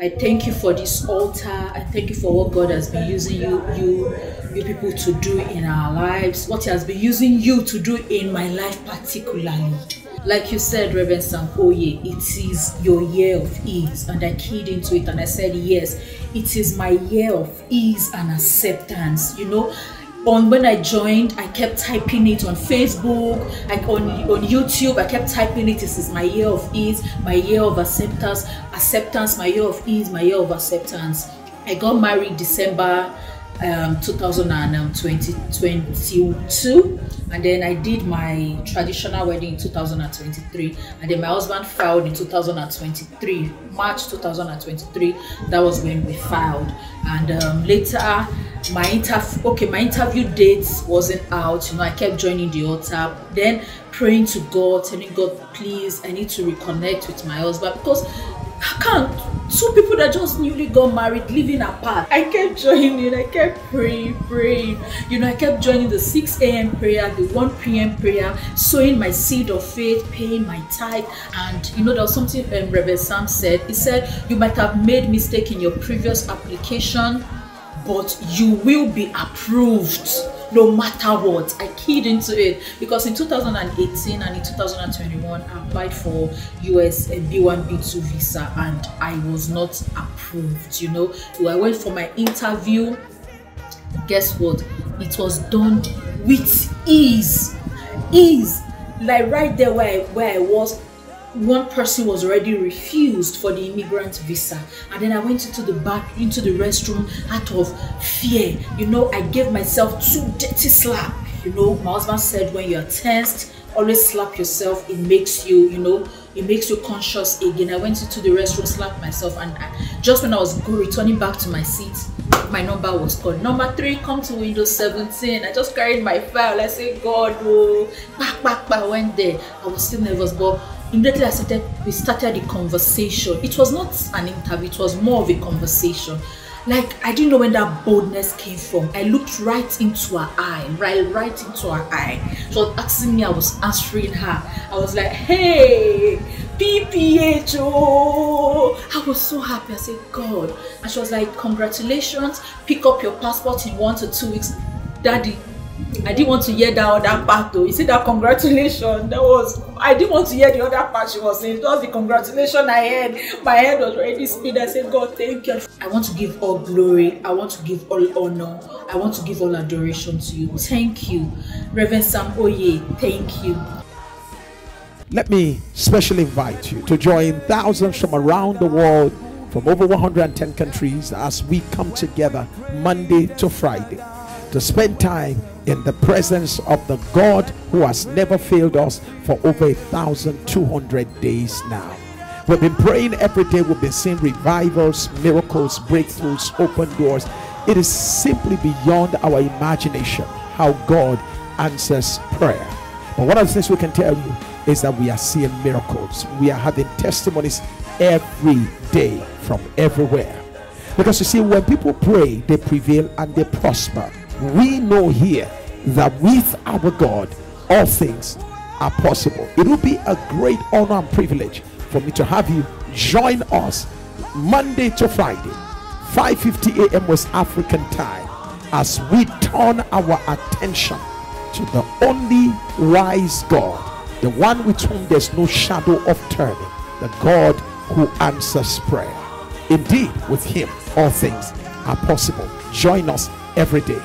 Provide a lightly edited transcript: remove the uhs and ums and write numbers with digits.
I thank you for this altar. I thank you for what God has been using you people to do in our lives, what He has been using you to do in my life particularly. Like you said, Reverend Sam Oye, it is your year of ease. And I keyed into it and I said, yes, it is my year of ease and acceptance. You know, when I joined, I kept typing it on Facebook, on YouTube. I kept typing it. This is my year of ease, my year of acceptance, my year of ease, my year of acceptance. I got married December 2022, and then I did my traditional wedding in 2023, and then my husband filed in 2023, March 2023. That was when we filed, and later my interview date wasn't out. You know, I kept joining the altar, then praying to God, telling God, please, I need to reconnect with my husband, because I can't. Two people that just newly got married, living apart. I kept joining, I kept praying. You know, I kept joining the 6 a.m. prayer, the 1 p.m. prayer, sowing my seed of faith, paying my tithe. And you know, there was something Reverend Sam said. He said, you might have made mistake in your previous application, but you will be approved no matter what. I keyed into it because in 2018 and in 2021 I applied for US B1 B2 visa and I was not approved. You know, so I went for my interview. Guess what? It was done with ease, like right there where I was. One person was already refused for the immigrant visa, and then I went into the restroom out of fear. You know, I gave myself 2 dirty slaps. You know, my husband said, when you're tensed, always slap yourself. It makes you, you know, it makes you conscious again. I went into the restroom, slapped myself, and just when I was returning back to my seat, my number was called. Number 3, come to Windows 17. I just carried my file. I said, God, oh, back, I went there. I was still nervous, but immediately we started the conversation. It was not an interview, it was more of a conversation. Like, I didn't know when that boldness came from. I looked right into her eye, right into her eye. She was asking me, I was answering her. I was like, hey, PPHO. I was so happy. I said, God. And she was like, congratulations, pick up your passport in 1 to 2 weeks. Daddy, I didn't want to hear that other part though. You see that congratulations, I didn't want to hear the other part she was saying. It was the congratulation I heard. My head was already spinning. I said, God, thank you. I want to give all glory. I want to give all honor. I want to give all adoration to you. Thank you. Reverend Sam Oye, thank you. Let me specially invite you to join thousands from around the world, from over 110 countries, as we come together Monday to Friday to spend time in the presence of the God who has never failed us for over 1,200 days now. We've been praying every day. We've been seeing revivals, miracles, breakthroughs, open doors. It is simply beyond our imagination how God answers prayer. But one of the things we can tell you is that we are seeing miracles. We are having testimonies every day from everywhere. Because you see, when people pray, they prevail and they prosper. We know here that with our God, all things are possible. It will be a great honor and privilege for me to have you join us Monday to Friday, 5:50 a.m. West African time, as we turn our attention to the only wise God, the one with whom there's no shadow of turning, the God who answers prayer. Indeed, with him, all things are possible. Join us every day.